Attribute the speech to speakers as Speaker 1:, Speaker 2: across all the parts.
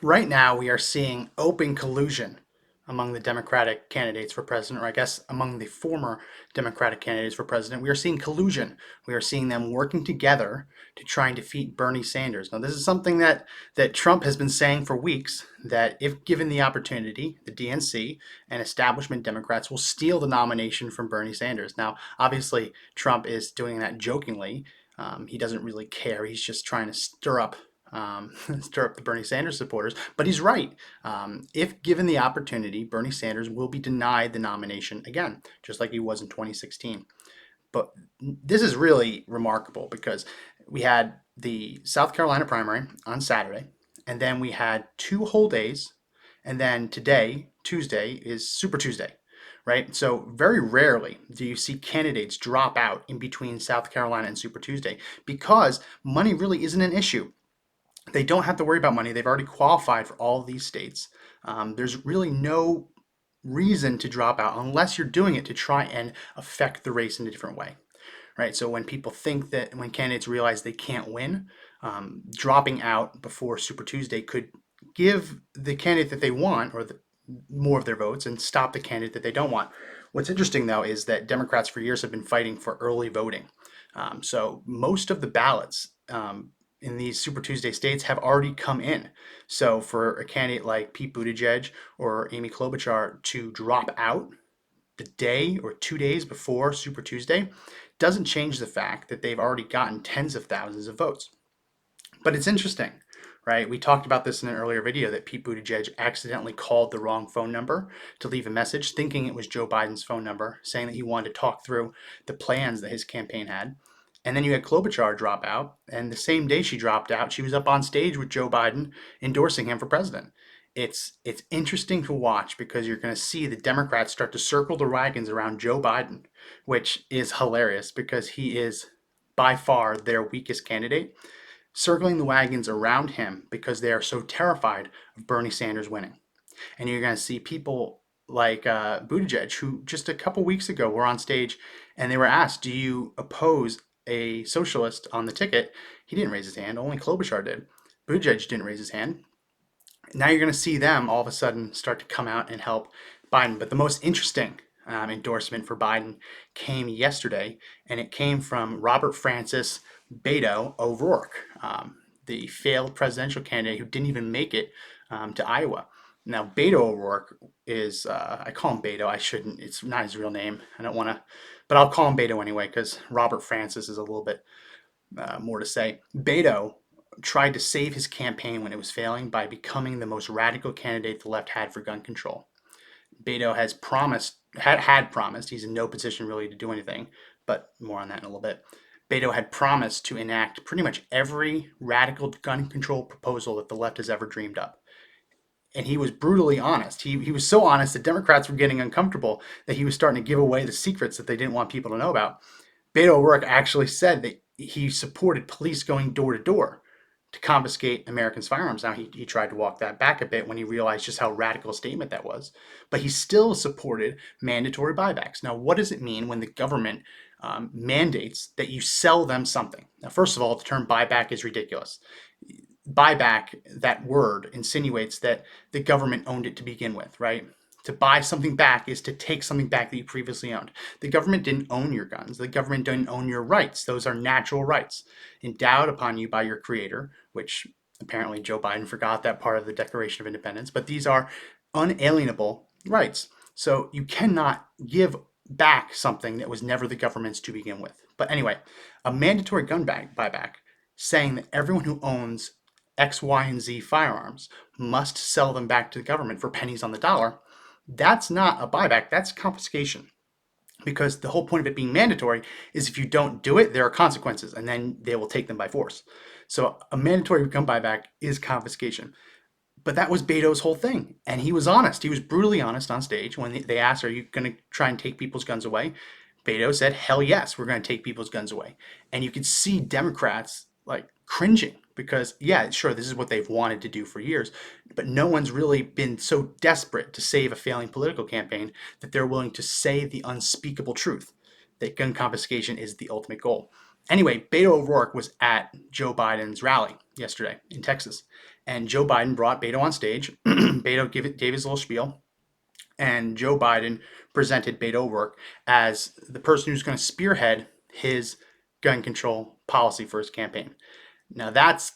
Speaker 1: Right now, we are seeing open collusion among the Democratic candidates for president, or I guess among the former Democratic candidates for president. We are seeing collusion. We are seeing them working together to try and defeat Bernie Sanders. Now, this is something that Trump has been saying for weeks, that if given the opportunity, the DNC and establishment Democrats will steal the nomination from Bernie Sanders. Now, obviously, Trump is doing that jokingly. He doesn't really care. He's just trying to stir up the Bernie Sanders supporters. But he's right. If given the opportunity, Bernie Sanders will be denied the nomination again, just like he was in 2016. But this is really remarkable because we had the South Carolina primary on Saturday, and then we had 2 whole days, and then today, Tuesday, is Super Tuesday, right? So very rarely do you see candidates drop out in between South Carolina and Super Tuesday because money really isn't an issue. They don't have to worry about money. They've already qualified for all of these states. There's really no reason to drop out unless you're doing it to try and affect the race in a different way, right? So when people think that when candidates realize they can't win, dropping out before Super Tuesday could give the candidate that they want more of their votes and stop the candidate that they don't want. What's interesting, though, is that Democrats for years have been fighting for early voting. So most of the ballots in these Super Tuesday states have already come in. So for a candidate like Pete Buttigieg or Amy Klobuchar to drop out the day or 2 days before Super Tuesday doesn't change the fact that they've already gotten tens of thousands of votes. But it's interesting, right? We talked about this in an earlier video that Pete Buttigieg accidentally called the wrong phone number to leave a message, thinking it was Joe Biden's phone number, saying that he wanted to talk through the plans that his campaign had. And then you had Klobuchar drop out, and the same day she dropped out, she was up on stage with Joe Biden endorsing him for president. It's interesting to watch because you're going to see the Democrats start to circle the wagons around Joe Biden, which is hilarious because he is by far their weakest candidate, circling the wagons around him because they are so terrified of Bernie Sanders winning. And you're going to see people like Buttigieg, who just a couple weeks ago were on stage and they were asked, "Do you oppose a socialist on the ticket?" He didn't raise his hand. Only Klobuchar did. Buttigieg didn't raise his hand. Now you're going to see them all of a sudden start to come out and help Biden. But the most interesting endorsement for Biden came yesterday, and it came from Robert Francis Beto O'Rourke, the failed presidential candidate who didn't even make it to Iowa. Now, Beto O'Rourke is, I call him Beto. I shouldn't, it's not his real name. I don't want to, but I'll call him Beto anyway because Robert Francis is a little bit more to say. Beto tried to save his campaign when it was failing by becoming the most radical candidate the left had for gun control. Beto has had promised, he's in no position really to do anything, but more on that in a little bit. Beto had promised to enact pretty much every radical gun control proposal that the left has ever dreamed up. And he was brutally honest. He was so honest that Democrats were getting uncomfortable that he was starting to give away the secrets that they didn't want people to know about. Beto O'Rourke actually said that he supported police going door to door to confiscate Americans' firearms. Now, he tried to walk that back a bit when he realized just how radical a statement that was. But he still supported mandatory buybacks. Now, what does it mean when the government mandates that you sell them something? Now, first of all, the term buyback is ridiculous. Buyback, that word insinuates that the government owned it to begin with, right? To buy something back is to take something back that you previously owned. The government didn't own your guns. The government didn't own your rights. Those are natural rights endowed upon you by your creator, which apparently Joe Biden forgot that part of the Declaration of Independence, but these are unalienable rights. So you cannot give back something that was never the government's to begin with. But anyway, a mandatory gun buyback saying that everyone who owns X, Y, and Z firearms must sell them back to the government for pennies on the dollar, that's not a buyback, that's confiscation. Because the whole point of it being mandatory is if you don't do it, there are consequences, and then they will take them by force. So a mandatory gun buyback is confiscation. But that was Beto's whole thing. And he was honest. He was brutally honest on stage when they asked, "Are you going to try and take people's guns away?" Beto said, "Hell yes, we're going to take people's guns away." And you could see Democrats like cringing because, yeah, sure, this is what they've wanted to do for years, but no one's really been so desperate to save a failing political campaign that they're willing to say the unspeakable truth that gun confiscation is the ultimate goal. Anyway, Beto O'Rourke was at Joe Biden's rally yesterday in Texas, and Joe Biden brought Beto on stage. Beto gave his little spiel, and Joe Biden presented Beto O'Rourke as the person who's going to spearhead his gun control policy for his campaign. Now that's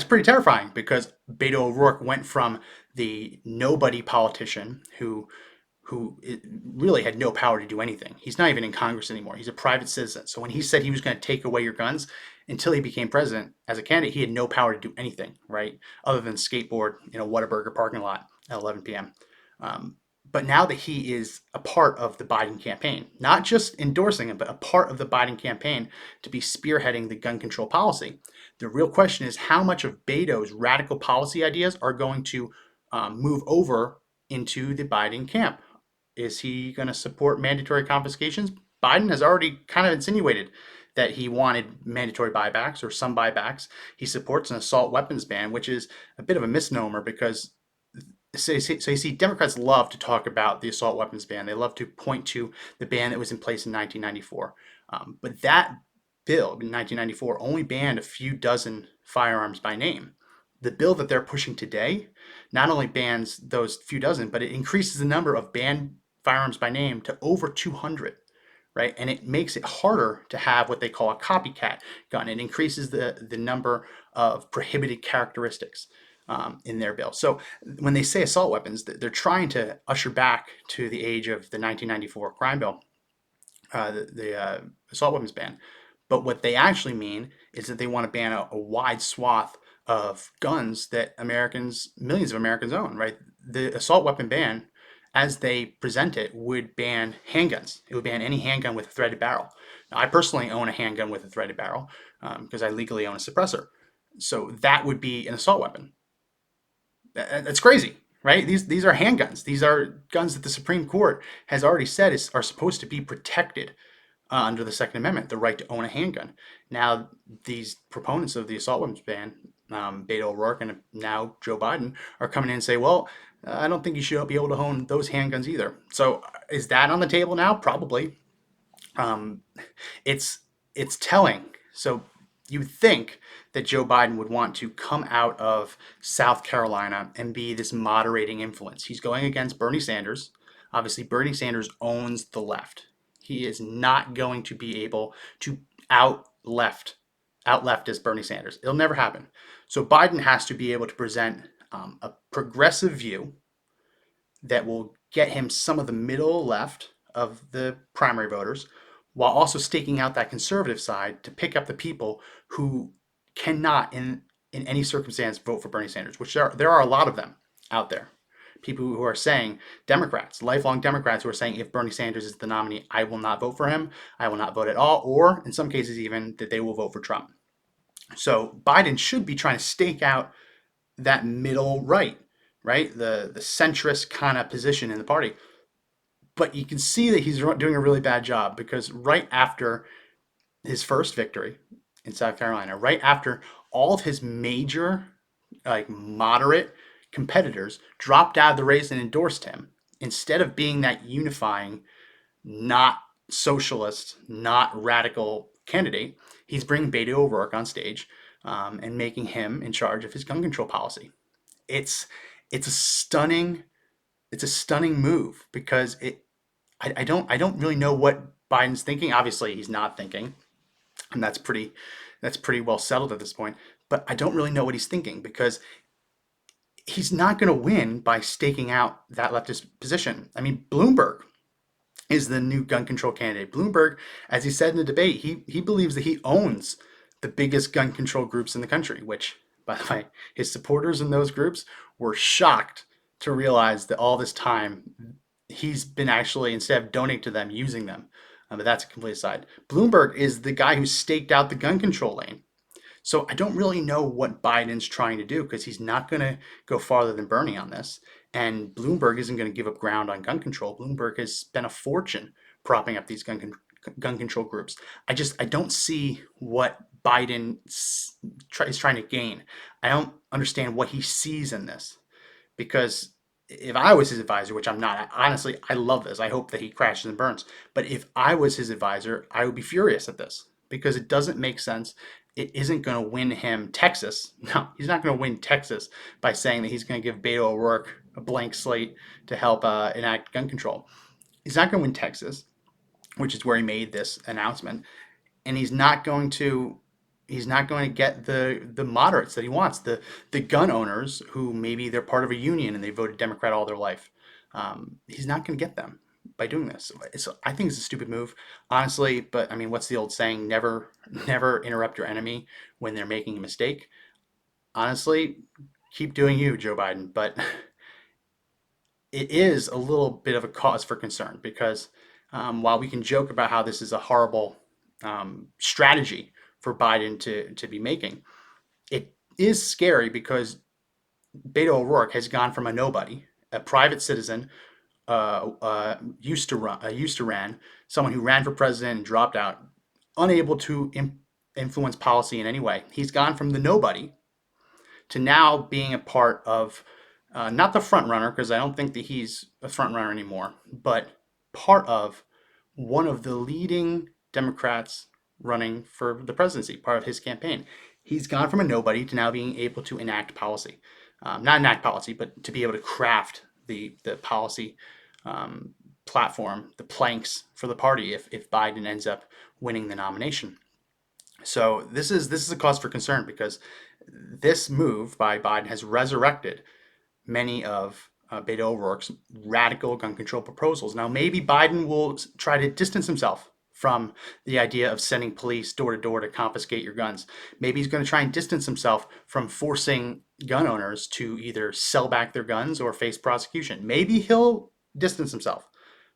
Speaker 1: pretty terrifying because Beto O'Rourke went from the nobody politician who really had no power to do anything. He's not even in Congress anymore. He's a private citizen. So when he said he was going to take away your guns, until he became president as a candidate, he had no power to do anything, right? Other than skateboard in a Whataburger parking lot at 11 p.m. Um, but now that he is a part of the Biden campaign, not just endorsing him, but a part of the Biden campaign to be spearheading the gun control policy, the real question is how much of Beto's radical policy ideas are going to move over into the Biden camp. Is he going to support mandatory confiscations? Biden has already kind of insinuated that he wanted mandatory buybacks or some buybacks. He supports an assault weapons ban, which is a bit of a misnomer because so you see, Democrats love to talk about the assault weapons ban. They love to point to the ban that was in place in 1994. But that bill in 1994 only banned a few dozen firearms by name. The bill that they're pushing today not only bans those few dozen, but it increases the number of banned firearms by name to over 200, right? And it makes it harder to have what they call a copycat gun. It increases the number of prohibited characteristics in their bill. So when they say assault weapons, they're trying to usher back to the age of the 1994 crime bill, the assault weapons ban. But what they actually mean is that they want to ban a wide swath of guns that Americans, millions of Americans own, right? The assault weapon ban, as they present it, would ban handguns. It would ban any handgun with a threaded barrel. Now, I personally own a handgun with a threaded barrel because I legally own a suppressor. So that would be an assault weapon. That's crazy, right? These are handguns. These are guns that the Supreme Court has already said are supposed to be protected under the Second Amendment, the right to own a handgun. Now, these proponents of the assault weapons ban, Beto O'Rourke and now Joe Biden, are coming in and say, well, I don't think you should be able to own those handguns either. So is that on the table now? Probably. Um, it's it's telling. So you think that Joe Biden would want to come out of South Carolina and be this moderating influence. He's going against Bernie Sanders. Obviously, Bernie Sanders owns the left. He is not going to be able to out left as Bernie Sanders. It'll never happen. So Biden has to be able to present a progressive view that will get him some of the middle left of the primary voters while also staking out that conservative side to pick up the people who cannot in any circumstance vote for Bernie Sanders, which there are a lot of them out there. People who are saying, Democrats, lifelong Democrats who are saying if Bernie Sanders is the nominee, I will not vote for him. I will not vote at all. Or in some cases, even that they will vote for Trump. So Biden should be trying to stake out that middle right? The centrist kind of position in the party. But you can see that he's doing a really bad job because right after his first victory in South Carolina, right after all of his major, like moderate competitors dropped out of the race and endorsed him, instead of being that unifying, not socialist, not radical candidate, he's bringing Beto O'Rourke on stage and making him in charge of his gun control policy. It's it's a stunning it's a stunning move because I don't really know what Biden's thinking. Obviously, he's not thinking, and that's pretty well settled at this point. But I don't really know what he's thinking because he's not going to win by staking out that leftist position. I mean, Bloomberg is the new gun control candidate. Bloomberg, as he said in the debate, he believes that he owns the biggest gun control groups in the country, which, by the way, his supporters in those groups were shocked to realize that all this time he's been actually, instead of donating to them, using them. But that's a complete aside. Bloomberg is the guy who staked out the gun control lane. So I don't really know what Biden's trying to do because he's not going to go farther than Bernie on this. And Bloomberg isn't going to give up ground on gun control. Bloomberg has spent a fortune propping up these gun control groups. I don't see what Biden is trying to gain. I don't understand what he sees in this because if I was his advisor, which I'm not, honestly, I love this. I hope that he crashes and burns. But if I was his advisor, I would be furious at this because it doesn't make sense. it isn't going to win him Texas. No, he's not going to win Texas by saying that he's going to give Beto O'Rourke a blank slate to help enact gun control. He's not going to win Texas, which is where he made this announcement, and he's not going to get the moderates that he wants, the gun owners who maybe they're part of a union and they voted Democrat all their life. He's not going to get them by doing this. I think it's a stupid move, honestly. But I mean, what's the old saying? Never interrupt your enemy when they're making a mistake. Honestly, keep doing you, Joe Biden. But it is a little bit of a cause for concern because while we can joke about how this is a horrible strategy for Biden to be making, it is scary because Beto O'Rourke has gone from a nobody, a private citizen, used to ran, someone who ran for president and dropped out, unable to influence policy in any way. He's gone from the nobody to now being a part of not the front runner, because I don't think that he's a front runner anymore, but part of one of the leading Democrats running for the presidency, part of his campaign. He's gone from a nobody to now being able to enact policy. Not enact policy, but to be able to craft the policy platform, the planks for the party if Biden ends up winning the nomination. So this is a cause for concern because this move by Biden has resurrected many of Beto O'Rourke's radical gun control proposals. Now, maybe Biden will try to distance himself from the idea of sending police door to door to confiscate your guns. Maybe he's going to try and distance himself from forcing gun owners to either sell back their guns or face prosecution. Maybe he'll distance himself.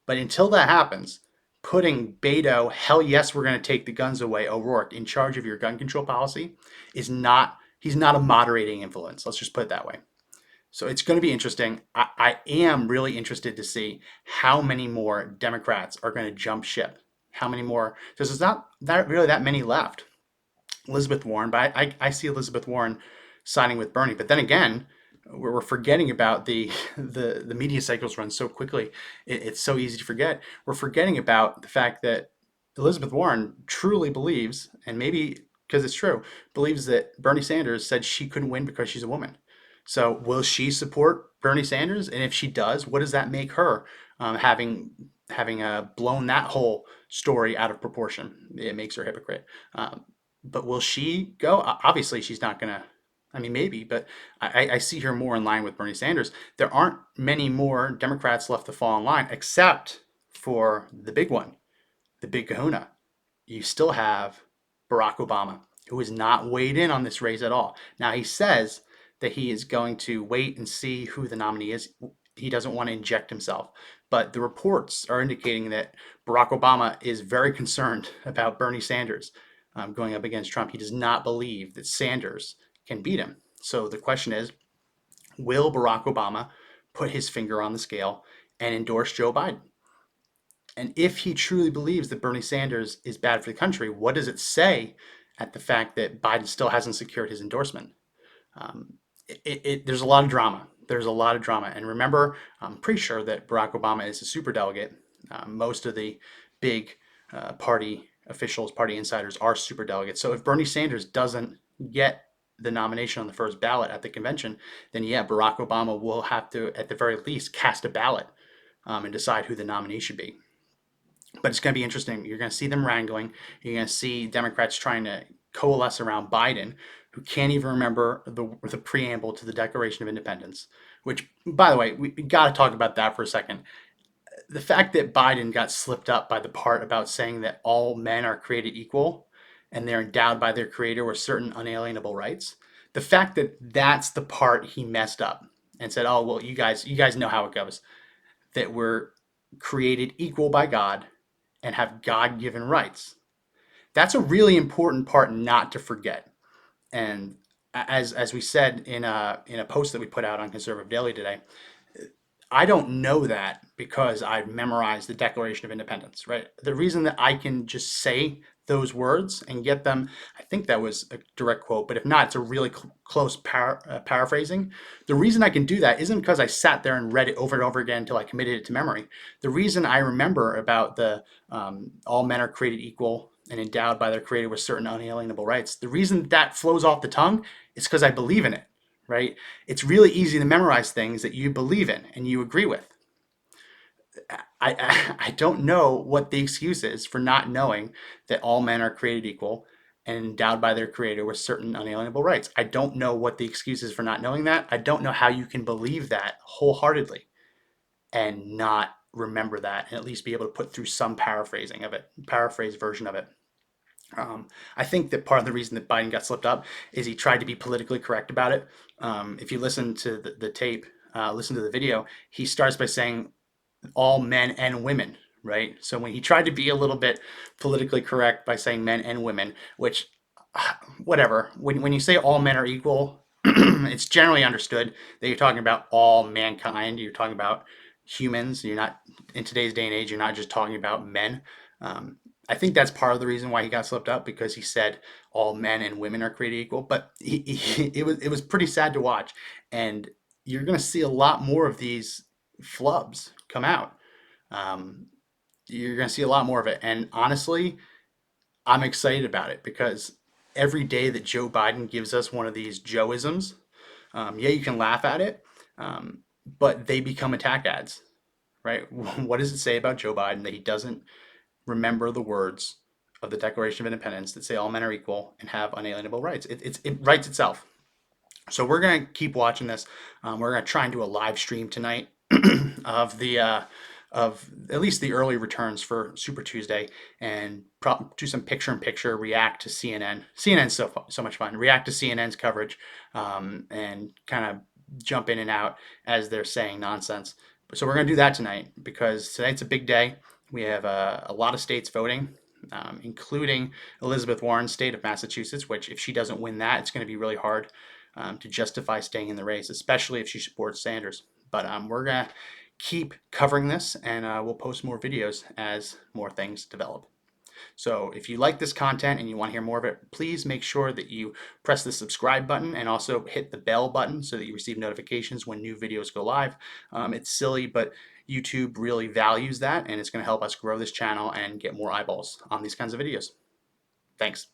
Speaker 1: But until that happens, putting Beto, hell yes, we're going to take the guns away, O'Rourke, in charge of your gun control policy he's not a moderating influence. Let's just put it that way. So it's going to be interesting. I am really interested to see how many more Democrats are going to jump ship. How many more? Because there's not really that many left. Elizabeth Warren, but I see Elizabeth Warren siding with Bernie. But then again, we're forgetting about the media cycles run so quickly. It's so easy to forget. We're forgetting about the fact that Elizabeth Warren truly believes, and maybe because it's true, believes that Bernie Sanders said she couldn't win because she's a woman. So will she support Bernie Sanders? And if she does, what does that make her? Having blown that whole story out of proportion, it makes her a hypocrite. But will she go? Obviously, she's not going to. I mean, maybe, but I see her more in line with Bernie Sanders. There aren't many more Democrats left to fall in line, except for the big one, the big kahuna. You still have Barack Obama, who has not weighed in on this race at all. Now, he says that he is going to wait and see who the nominee is. He doesn't want to inject himself. But the reports are indicating that Barack Obama is very concerned about Bernie Sanders going up against Trump. He does not believe that Sanders can beat him. So the question is, will Barack Obama put his finger on the scale and endorse Joe Biden? And if he truly believes that Bernie Sanders is bad for the country, what does it say at the fact that Biden still hasn't secured his endorsement? There's a lot of drama. There's a lot of drama. And remember, I'm pretty sure that Barack Obama is a superdelegate. Most of the big party officials, party insiders are superdelegates. So if Bernie Sanders doesn't get the nomination on the first ballot at the convention, then yeah, Barack Obama will have to, at the very least, cast a ballot and decide who the nominee should be. But it's going to be interesting. You're going to see them wrangling. You're going to see Democrats trying to coalesce around Biden, who can't even remember the preamble to the Declaration of Independence, which, by the way, we got to talk about that for a second. The fact that Biden got slipped up by the part about saying that all men are created equal and they're endowed by their creator with certain unalienable rights, the fact that that's the part he messed up and said, oh, well, you guys know how it goes, that we're created equal by God and have God-given rights. That's a really important part not to forget. And as we said in a post that we put out on Conservative Daily today, I don't know that because I've memorized the Declaration of Independence, right? The reason that I can just say those words and get them, I think that was a direct quote, but if not, it's a really close paraphrasing. The reason I can do that isn't because I sat there and read it over and over again until I committed it to memory. The reason I remember about the all men are created equal and endowed by their creator with certain unalienable rights. The reason that flows off the tongue is because I believe in it, right? It's really easy to memorize things that you believe in and you agree with. I don't know what the excuse is for not knowing that all men are created equal and endowed by their creator with certain unalienable rights. I don't know what the excuse is for not knowing that. I don't know how you can believe that wholeheartedly and not remember that and at least be able to put through some paraphrasing of it, paraphrase version of it. I think that part of the reason that Biden got slipped up is he tried to be politically correct about it. If you listen to the tape, listen to the video, he starts by saying all men and women, right? So when he tried to be a little bit politically correct by saying men and women, which, whatever, when you say all men are equal, it's generally understood that you're talking about all mankind. You're talking about humans. You're not, in today's day and age, you're not just talking about men. Um, I think that's part of the reason why he got slipped up because he said all men and women are created equal. But it was pretty sad to watch, and you're going to see a lot more of these flubs come out. Um, you're going to see a lot more of it. And honestly, I'm excited about it because every day that Joe Biden gives us one of these Joeisms, yeah, you can laugh at it, um, but they become attack ads, right? What does it say about Joe Biden that he doesn't remember the words of the Declaration of Independence that say all men are equal and have unalienable rights? It writes itself. So we're gonna keep watching this. We're gonna try and do a live stream tonight of the of at least the early returns for Super Tuesday, and do some picture-in-picture, react to CNN. CNN's so much fun. React to CNN's coverage, and kind of jump in and out as they're saying nonsense. So we're gonna do that tonight because tonight's a big day. We have a lot of states voting, including Elizabeth Warren's state of Massachusetts, which if she doesn't win that, it's going to be really hard to justify staying in the race, especially if she supports Sanders. But we're going to keep covering this, and we'll post more videos as more things develop. So if you like this content and you want to hear more of it, please make sure that you press the subscribe button and also hit the bell button so that you receive notifications when new videos go live. It's silly, but YouTube really values that, and it's going to help us grow this channel and get more eyeballs on these kinds of videos. Thanks.